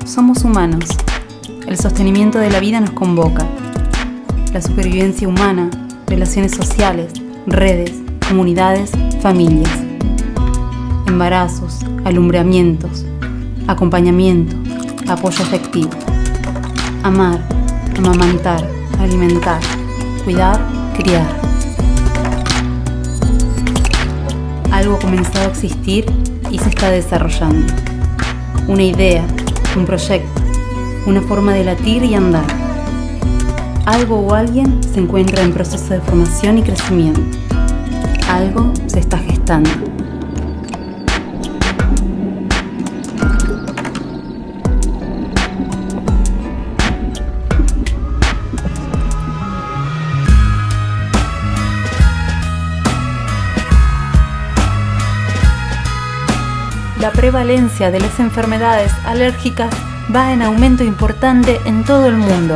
Somos humanos. El sostenimiento de la vida nos convoca. La supervivencia humana, relaciones sociales, redes, comunidades, familias. Embarazos, alumbramientos, acompañamiento, apoyo afectivo. Amar, amamantar, alimentar, cuidar, criar. Algo ha comenzado a existir y se está desarrollando. Una idea, un proyecto, una forma de latir y andar. Algo o alguien se encuentra en proceso de formación y crecimiento. Algo se está gestando. La prevalencia de las enfermedades alérgicas va en aumento importante en todo el mundo.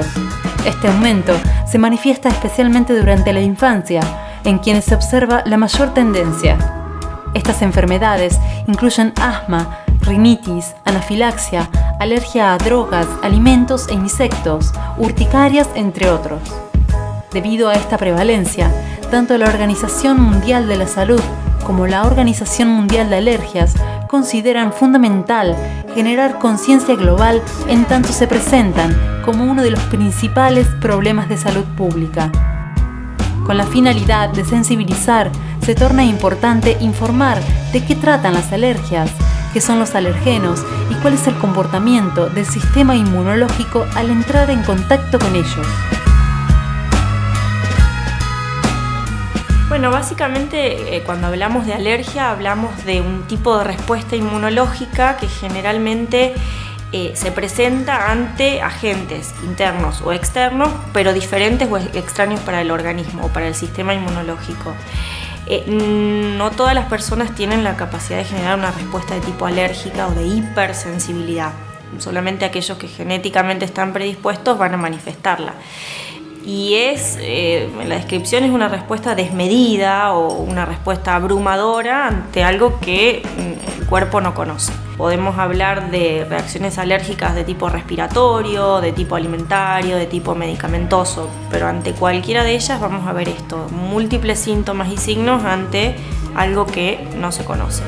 Este aumento se manifiesta especialmente durante la infancia, en quienes se observa la mayor tendencia. Estas enfermedades incluyen asma, rinitis, anafilaxia, alergia a drogas, alimentos e insectos, urticarias, entre otros. Debido a esta prevalencia, tanto la Organización Mundial de la Salud como la Organización Mundial de Alergias consideran fundamental generar conciencia global en tanto se presentan como uno de los principales problemas de salud pública. Con la finalidad de sensibilizar, se torna importante informar de qué tratan las alergias, qué son los alergenos y cuál es el comportamiento del sistema inmunológico al entrar en contacto con ellos. Bueno, básicamente cuando hablamos de alergia hablamos de un tipo de respuesta inmunológica que generalmente se presenta ante agentes internos o externos, pero diferentes o extraños para el organismo o para el sistema inmunológico. No todas las personas tienen la capacidad de generar una respuesta de tipo alérgica o de hipersensibilidad. Solamente aquellos que genéticamente están predispuestos van a manifestarla. Y la descripción es una respuesta desmedida o una respuesta abrumadora ante algo que el cuerpo no conoce. Podemos hablar de reacciones alérgicas de tipo respiratorio, de tipo alimentario, de tipo medicamentoso, pero ante cualquiera de ellas vamos a ver esto, múltiples síntomas y signos ante algo que no se conoce.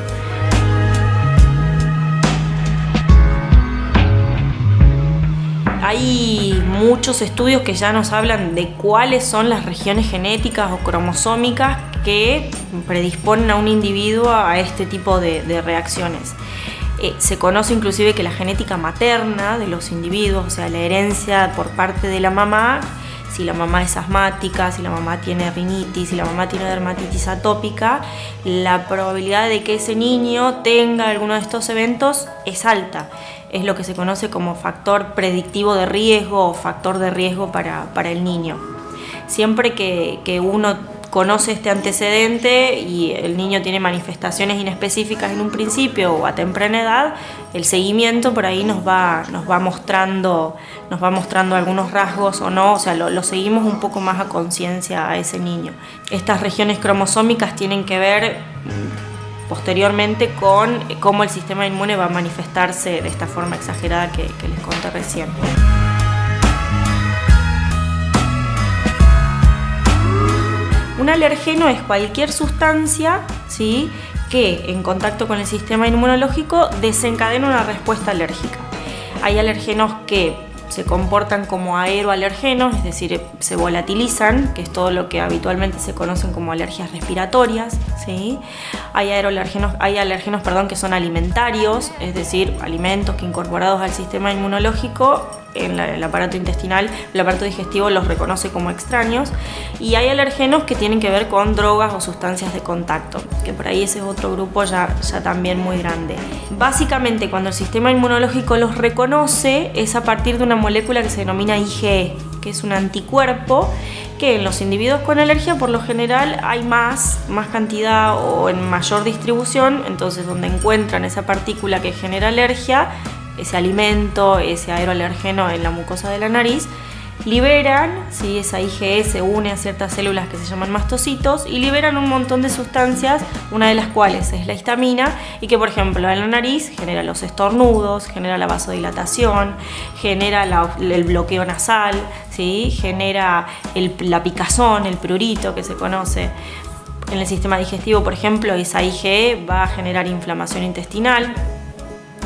Hay muchos estudios que ya nos hablan de cuáles son las regiones genéticas o cromosómicas que predisponen a un individuo a este tipo de reacciones. Se conoce inclusive que la genética materna de los individuos, o sea, la herencia por parte de la mamá, si la mamá es asmática, si la mamá tiene rinitis, si la mamá tiene dermatitis atópica, la probabilidad de que ese niño tenga alguno de estos eventos es alta. Es lo que se conoce como factor predictivo de riesgo o factor de riesgo para el niño. Siempre que uno conoce este antecedente y el niño tiene manifestaciones inespecíficas en un principio o a temprana edad, el seguimiento por ahí nos va mostrando algunos rasgos o no, o sea, lo seguimos un poco más a conciencia a ese niño. Estas regiones cromosómicas tienen que ver posteriormente con cómo el sistema inmune va a manifestarse de esta forma exagerada que les conté recién. Un alergeno es cualquier sustancia, ¿sí?, que en contacto con el sistema inmunológico desencadena una respuesta alérgica. Hay alergenos que se comportan como aeroalergenos, es decir, se volatilizan, que es todo lo que habitualmente se conocen como alergias respiratorias, ¿sí? Hay alergenos que son alimentarios, es decir, alimentos que incorporados al sistema inmunológico en el aparato intestinal, el aparato digestivo los reconoce como extraños, y hay alergenos que tienen que ver con drogas o sustancias de contacto, que por ahí ese es otro grupo ya también muy grande. Básicamente, cuando el sistema inmunológico los reconoce es a partir de una molécula que se denomina IgE, que es un anticuerpo que en los individuos con alergia por lo general hay más cantidad o en mayor distribución, entonces donde encuentran esa partícula que genera alergia, ese alimento, ese aeroalergeno en la mucosa de la nariz, liberan, ¿sí? Esa IgE se une a ciertas células que se llaman mastocitos y liberan un montón de sustancias, una de las cuales es la histamina, y que por ejemplo en la nariz genera los estornudos, genera la vasodilatación, genera el bloqueo nasal, ¿sí? Genera la picazón, el prurito que se conoce. En el sistema digestivo, por ejemplo, esa IgE va a generar inflamación intestinal,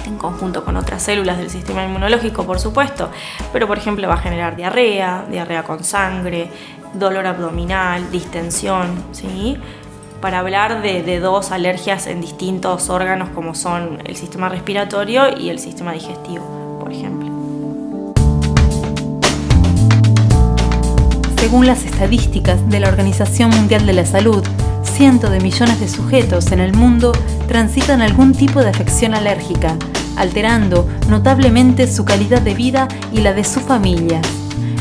en conjunto con otras células del sistema inmunológico, por supuesto, pero por ejemplo va a generar diarrea con sangre, dolor abdominal, distensión, ¿sí? Para hablar de dos alergias en distintos órganos como son el sistema respiratorio y el sistema digestivo, por ejemplo. Según las estadísticas de la Organización Mundial de la Salud, cientos de millones de sujetos en el mundo transitan algún tipo de afección alérgica, alterando notablemente su calidad de vida y la de su familia.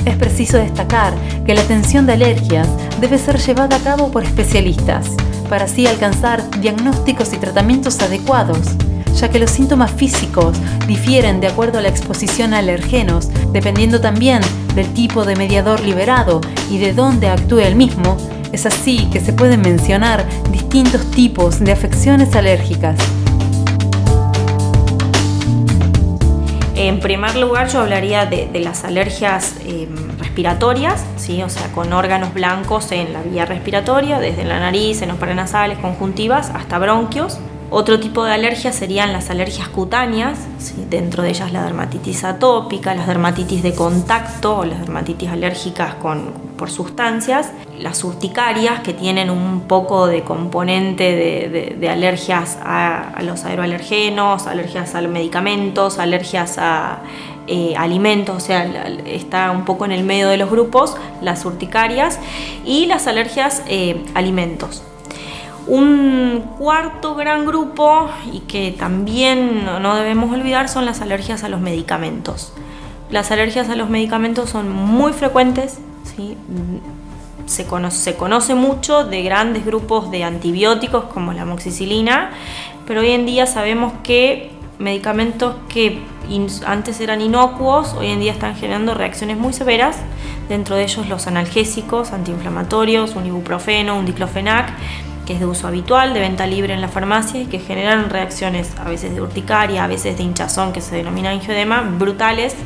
Es preciso destacar que la atención de alergias debe ser llevada a cabo por especialistas, para así alcanzar diagnósticos y tratamientos adecuados, ya que los síntomas físicos difieren de acuerdo a la exposición a alergenos, dependiendo también del tipo de mediador liberado y de dónde actúe el mismo. Es así que se pueden mencionar distintos tipos de afecciones alérgicas. En primer lugar, yo hablaría de las alergias respiratorias, ¿sí? O sea, con órganos blancos en la vía respiratoria, desde la nariz, senos paranasales, conjuntivas, hasta bronquios. Otro tipo de alergias serían las alergias cutáneas, ¿sí? Dentro de ellas la dermatitis atópica, las dermatitis de contacto o las dermatitis alérgicas por sustancias, las urticarias, que tienen un poco de componente de alergias a los aeroalergenos, alergias a los medicamentos, alergias a alimentos, o sea, está un poco en el medio de los grupos, las urticarias, y las alergias a alimentos. Un cuarto gran grupo, y que también no debemos olvidar, son las alergias a los medicamentos. Las alergias a los medicamentos son muy frecuentes, ¿sí? Se conoce mucho de grandes grupos de antibióticos como la amoxicilina, pero hoy en día sabemos que medicamentos que antes eran inocuos, hoy en día están generando reacciones muy severas, dentro de ellos los analgésicos, antiinflamatorios, un ibuprofeno, un diclofenac, que es de uso habitual, de venta libre en la farmacia y que generan reacciones a veces de urticaria, a veces de hinchazón, que se denomina angioedema, brutales,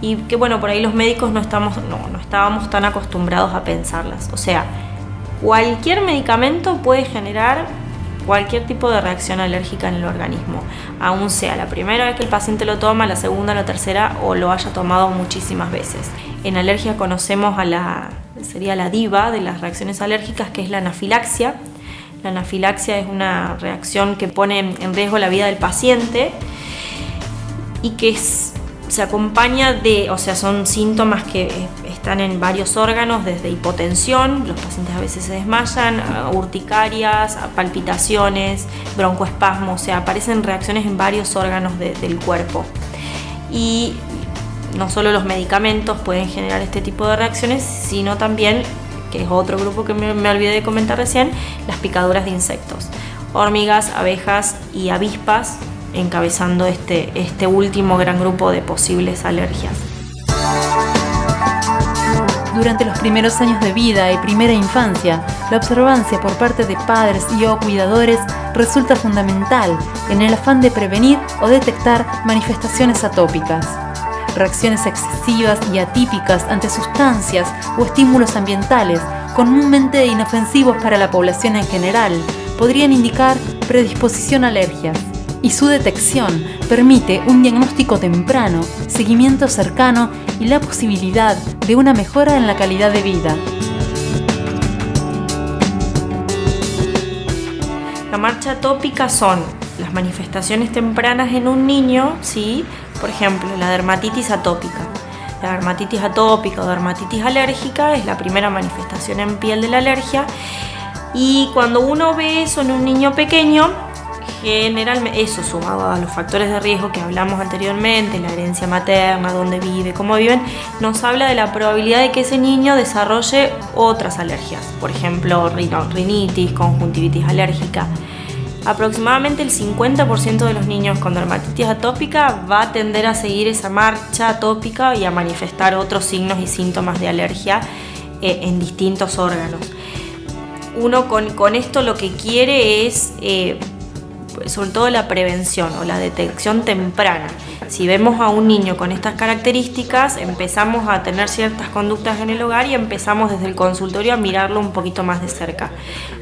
y que bueno, por ahí los médicos no estábamos tan acostumbrados a pensarlas. O sea, cualquier medicamento puede generar cualquier tipo de reacción alérgica en el organismo, aun sea la primera vez que el paciente lo toma, la segunda, la tercera o lo haya tomado muchísimas veces. En alergia conocemos sería la diva de las reacciones alérgicas, que es la anafilaxia. La anafilaxia es una reacción que pone en riesgo la vida del paciente y que se acompaña son síntomas que están en varios órganos, desde hipotensión, los pacientes a veces se desmayan, urticarias, palpitaciones, broncoespasmos, o sea, aparecen reacciones en varios órganos del cuerpo. Y no solo los medicamentos pueden generar este tipo de reacciones, sino también, que es otro grupo que me olvidé de comentar recién, las picaduras de insectos, hormigas, abejas y avispas, encabezando este último gran grupo de posibles alergias. Durante los primeros años de vida y primera infancia, la observancia por parte de padres y o cuidadores resulta fundamental en el afán de prevenir o detectar manifestaciones atópicas. Reacciones excesivas y atípicas ante sustancias o estímulos ambientales, comúnmente inofensivos para la población en general, podrían indicar predisposición a alergias, y su detección permite un diagnóstico temprano, seguimiento cercano y la posibilidad de una mejora en la calidad de vida. La marcha atópica son las manifestaciones tempranas en un niño, ¿sí? Por ejemplo, la dermatitis atópica. La dermatitis atópica o dermatitis alérgica es la primera manifestación en piel de la alergia, y cuando uno ve eso en un niño pequeño, generalmente, eso sumado a los factores de riesgo que hablamos anteriormente, la herencia materna, dónde vive, cómo viven, nos habla de la probabilidad de que ese niño desarrolle otras alergias, por ejemplo, rinitis, conjuntivitis alérgica. aproximadamente el 50% de los niños con dermatitis atópica va a tender a seguir esa marcha atópica y a manifestar otros signos y síntomas de alergia en distintos órganos. Uno con esto lo que quiere es sobre todo la prevención o la detección temprana. Si vemos a un niño con estas características, empezamos a tener ciertas conductas en el hogar y empezamos desde el consultorio a mirarlo un poquito más de cerca.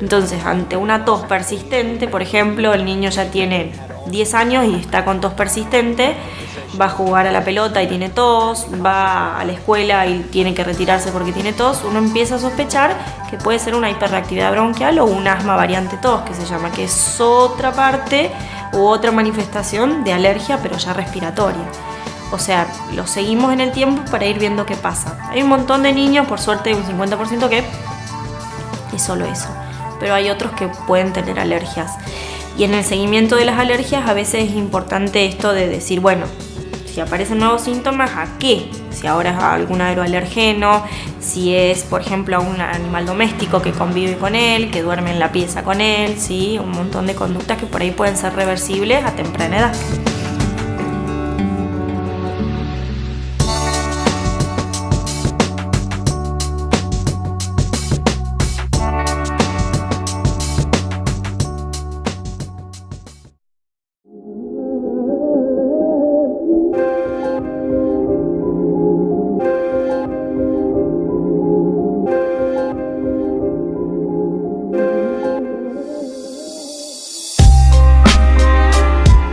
Entonces, ante una tos persistente, por ejemplo, el niño ya tiene 10 años y está con tos persistente, va a jugar a la pelota y tiene tos, va a la escuela y tiene que retirarse porque tiene tos, uno empieza a sospechar que puede ser una hiperreactividad bronquial o un asma variante tos, que se llama, que es otra parte u otra manifestación de alergia, pero ya respiratoria. O sea, lo seguimos en el tiempo para ir viendo qué pasa. Hay un montón de niños, por suerte un 50% que es solo eso, pero hay otros que pueden tener alergias. Y en el seguimiento de las alergias a veces es importante esto de decir, bueno, si aparecen nuevos síntomas, ¿a qué? Si ahora es a algún aeroalergeno, si es, por ejemplo, a un animal doméstico que convive con él, que duerme en la pieza con él, ¿sí? Un montón de conductas que por ahí pueden ser reversibles a temprana edad.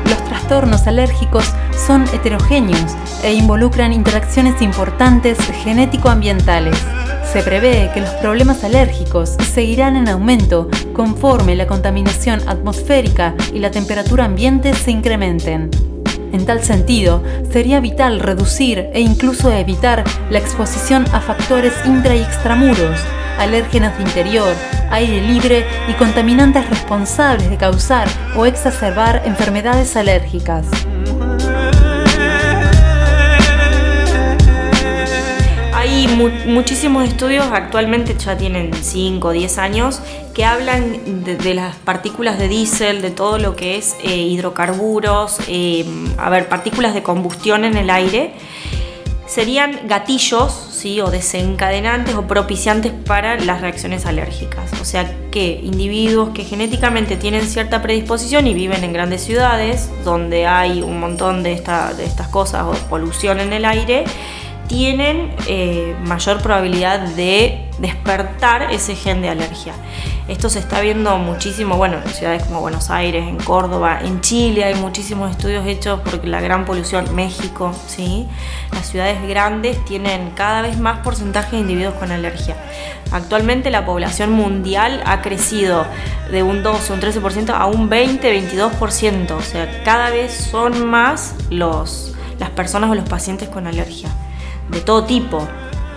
Los trastornos alérgicos son heterogéneos e involucran interacciones importantes genético-ambientales. Se prevé que los problemas alérgicos seguirán en aumento conforme la contaminación atmosférica y la temperatura ambiente se incrementen. En tal sentido, sería vital reducir e incluso evitar la exposición a factores intra- y extramuros, alérgenos de interior, aire libre y contaminantes responsables de causar o exacerbar enfermedades alérgicas. Hay muchísimos estudios, actualmente ya tienen 5 o 10 años, que hablan de las partículas de diésel, de todo lo que es hidrocarburos, partículas de combustión en el aire. Serían gatillos, ¿sí? O desencadenantes o propiciantes para las reacciones alérgicas. O sea que individuos que genéticamente tienen cierta predisposición y viven en grandes ciudades, donde hay un montón de estas cosas o polución en el aire, tienen mayor probabilidad de despertar ese gen de alergia. Esto se está viendo muchísimo, en ciudades como Buenos Aires, en Córdoba, en Chile hay muchísimos estudios hechos por la gran polución, México, ¿sí? Las ciudades grandes tienen cada vez más porcentaje de individuos con alergia. Actualmente la población mundial ha crecido de un 12, un 13% a un 20-22%, o sea, cada vez son más las personas o los pacientes con alergia, de todo tipo,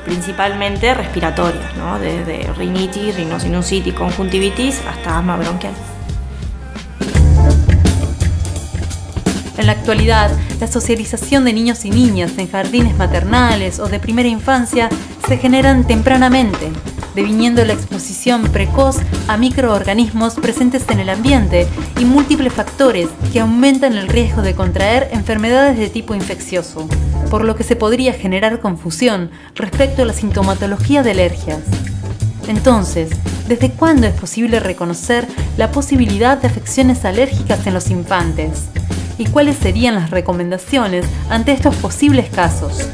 principalmente respiratorias, ¿no? Desde rinitis, rinosinusitis, conjuntivitis hasta asma bronquial. En la actualidad, la socialización de niños y niñas en jardines maternales o de primera infancia se generan tempranamente, deviniendo la exposición precoz a microorganismos presentes en el ambiente y múltiples factores que aumentan el riesgo de contraer enfermedades de tipo infeccioso, por lo que se podría generar confusión respecto a la sintomatología de alergias. Entonces, ¿desde cuándo es posible reconocer la posibilidad de afecciones alérgicas en los infantes? ¿Y cuáles serían las recomendaciones ante estos posibles casos?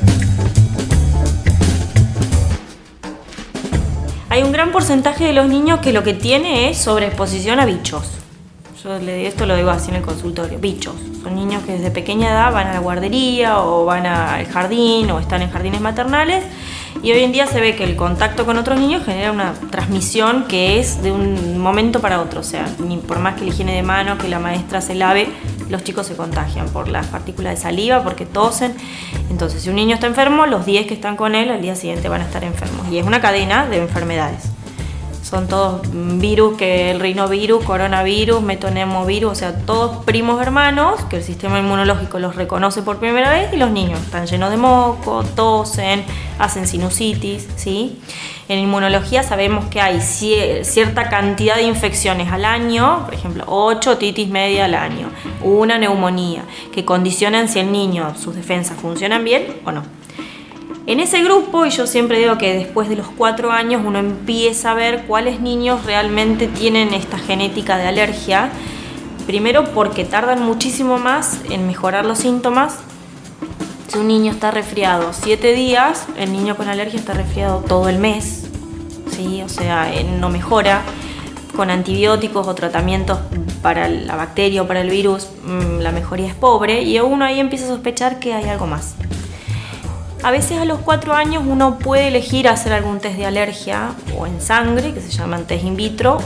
Hay un gran porcentaje de los niños que lo que tiene es sobreexposición a bichos. Yo esto lo digo así en el consultorio, bichos. Son niños que desde pequeña edad van a la guardería o van al jardín o están en jardines maternales, y hoy en día se ve que el contacto con otros niños genera una transmisión que es de un momento para otro. O sea, ni por más que la higiene de manos, que la maestra se lave, los chicos se contagian por las partículas de saliva, porque tosen. Entonces, si un niño está enfermo, los 10 que están con él al día siguiente van a estar enfermos. Y es una cadena de enfermedades. Son todos virus, que el rinovirus, coronavirus, metonemovirus, o sea, todos primos hermanos que el sistema inmunológico los reconoce por primera vez y los niños están llenos de moco, tosen, hacen sinusitis, ¿sí? En inmunología sabemos que hay cierta cantidad de infecciones al año, por ejemplo, 8 otitis media al año, una neumonía, que condicionan si el niño, sus defensas funcionan bien o no. En ese grupo, y yo siempre digo que después de los 4 años uno empieza a ver cuáles niños realmente tienen esta genética de alergia. Primero porque tardan muchísimo más en mejorar los síntomas. Si un niño está resfriado 7 días, el niño con alergia está resfriado todo el mes, ¿sí? O sea, no mejora. Con antibióticos o tratamientos para la bacteria o para el virus, la mejoría es pobre y uno ahí empieza a sospechar que hay algo más. A veces a los 4 años uno puede elegir hacer algún test de alergia o en sangre, que se llaman test in vitro,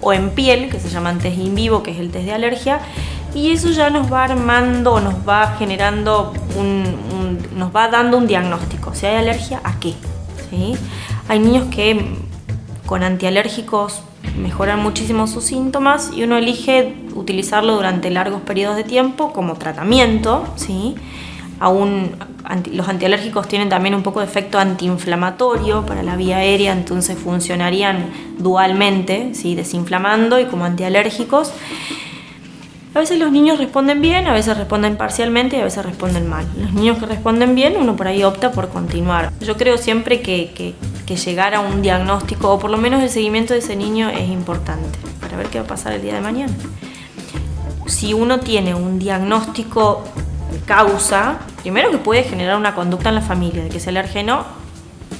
o en piel, que se llaman test in vivo, que es el test de alergia, y eso ya nos va armando, nos va generando nos va dando un diagnóstico. Si hay alergia, ¿a qué? ¿Sí? Hay niños que con antialérgicos mejoran muchísimo sus síntomas y uno elige utilizarlo durante largos periodos de tiempo como tratamiento, ¿sí? Los antialérgicos tienen también un poco de efecto antiinflamatorio para la vía aérea, entonces funcionarían dualmente, ¿sí? Desinflamando y como antialérgicos. A veces los niños responden bien, a veces responden parcialmente y a veces responden mal. Los niños que responden bien, uno por ahí opta por continuar. Yo creo siempre que llegar a un diagnóstico, o por lo menos el seguimiento de ese niño, es importante para ver qué va a pasar el día de mañana. Si uno tiene un diagnóstico causa, primero que puede generar una conducta en la familia de que ese alérgeno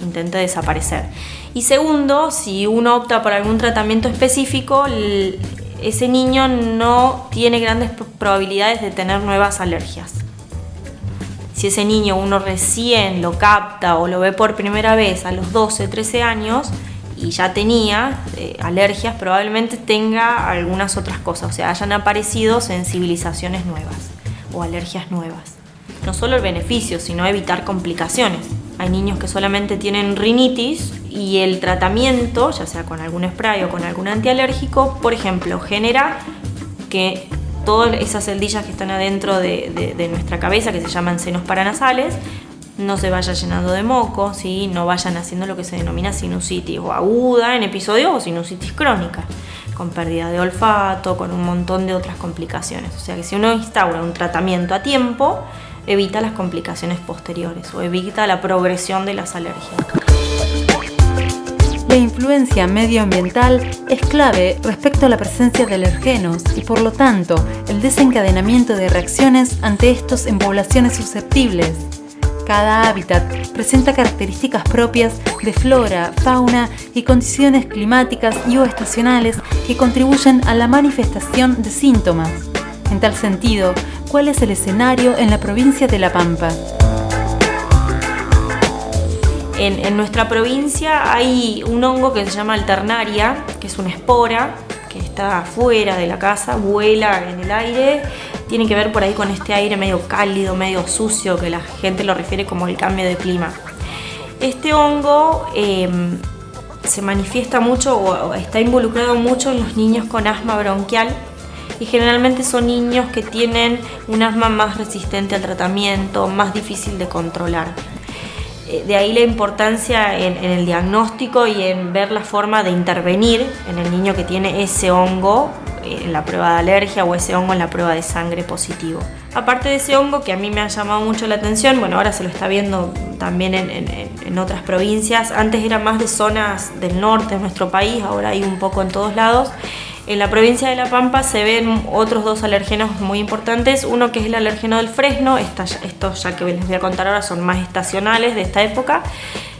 intente desaparecer, y segundo, si uno opta por algún tratamiento específico, ese niño no tiene grandes probabilidades de tener nuevas alergias. Si ese niño uno recién lo capta o lo ve por primera vez a los 12, 13 años y ya tenía alergias, probablemente tenga algunas otras cosas, o sea, hayan aparecido sensibilizaciones nuevas o alergias nuevas. No solo el beneficio, sino evitar complicaciones. Hay niños que solamente tienen rinitis y el tratamiento, ya sea con algún spray o con algún antialérgico, por ejemplo, genera que todas esas celdillas que están adentro de nuestra cabeza, que se llaman senos paranasales, no se vaya llenando de moco, ¿sí? No vayan haciendo lo que se denomina sinusitis o aguda en episodios o sinusitis crónica, con pérdida de olfato, con un montón de otras complicaciones. O sea que si uno instaura un tratamiento a tiempo, evita las complicaciones posteriores o evita la progresión de las alergias. La influencia medioambiental es clave respecto a la presencia de alergenos y, por lo tanto, el desencadenamiento de reacciones ante estos en poblaciones susceptibles. Cada hábitat presenta características propias de flora, fauna y condiciones climáticas y o estacionales que contribuyen a la manifestación de síntomas. En tal sentido, ¿cuál es el escenario en la provincia de La Pampa? En nuestra provincia hay un hongo que se llama alternaria, que es una espora que está afuera de la casa, vuela en el aire. Tiene que ver por ahí con este aire medio cálido, medio sucio, que la gente lo refiere como el cambio de clima. Este hongo se manifiesta mucho o está involucrado mucho en los niños con asma bronquial, y generalmente son niños que tienen un asma más resistente al tratamiento, más difícil de controlar. De ahí la importancia en el diagnóstico y en ver la forma de intervenir en el niño que tiene ese hongo en la prueba de alergia o ese hongo en la prueba de sangre positivo. Aparte de ese hongo que a mí me ha llamado mucho la atención, bueno, ahora se lo está viendo también en otras provincias. Antes era más de zonas del norte de nuestro país, ahora hay un poco en todos lados. En la provincia de La Pampa se ven otros 2 alergenos muy importantes. Uno que es el alergeno del fresno. Estos ya que les voy a contar ahora son más estacionales de esta época.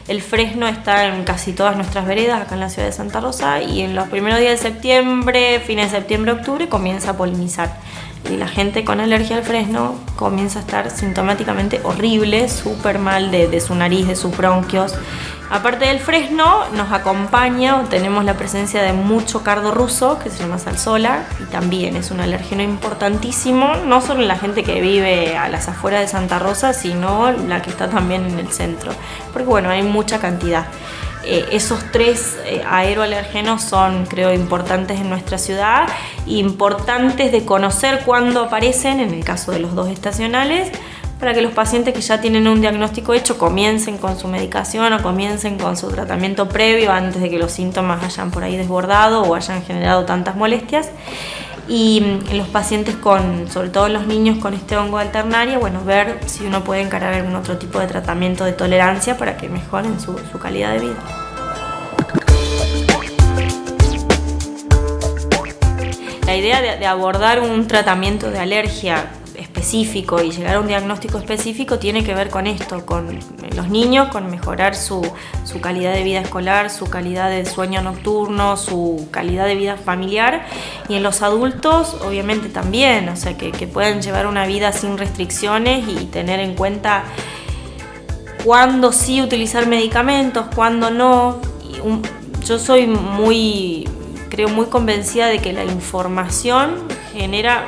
El fresno está en casi todas nuestras veredas acá en la ciudad de Santa Rosa, y en los primeros días de septiembre, fines de septiembre, octubre, comienza a polinizar. Y la gente con alergia al fresno comienza a estar sintomáticamente horrible, súper mal de su nariz, de sus bronquios. Aparte del fresno, nos acompaña, tenemos la presencia de mucho cardo ruso, que se llama salsola, y también es un alérgeno importantísimo, no solo en la gente que vive a las afueras de Santa Rosa, sino la que está también en el centro, porque bueno, hay mucha cantidad. Esos 3 aeroalergenos son, creo, importantes en nuestra ciudad, importantes de conocer cuándo aparecen, en el caso de los 2 estacionales, para que los pacientes que ya tienen un diagnóstico hecho comiencen con su medicación o comiencen con su tratamiento previo antes de que los síntomas hayan por ahí desbordado o hayan generado tantas molestias. Y los pacientes sobre todo los niños con este hongo alternaria, bueno, ver si uno puede encarar algún otro tipo de tratamiento de tolerancia para que mejoren su calidad de vida. La idea de abordar un tratamiento de alergia específico y llegar a un diagnóstico específico tiene que ver con esto, con los niños, con mejorar su calidad de vida escolar, su calidad de sueño nocturno, su calidad de vida familiar, y en los adultos obviamente también, o sea, que puedan llevar una vida sin restricciones y tener en cuenta cuándo sí utilizar medicamentos, cuándo no. Yo soy creo muy convencida de que la información genera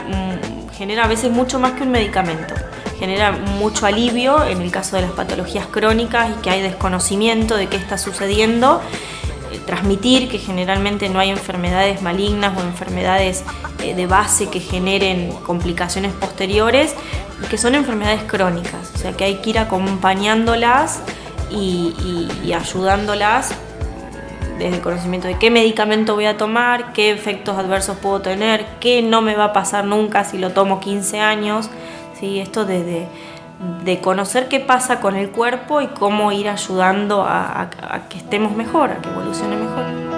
a veces mucho más que un medicamento. Genera mucho alivio en el caso de las patologías crónicas y que hay desconocimiento de qué está sucediendo. Transmitir que generalmente no hay enfermedades malignas o enfermedades de base que generen complicaciones posteriores, y que son enfermedades crónicas. O sea que hay que ir acompañándolas y ayudándolas desde el conocimiento de qué medicamento voy a tomar, qué efectos adversos puedo tener, qué no me va a pasar nunca si lo tomo 15 años. ¿Sí? Esto de conocer qué pasa con el cuerpo y cómo ir ayudando a que estemos mejor, a que evolucione mejor.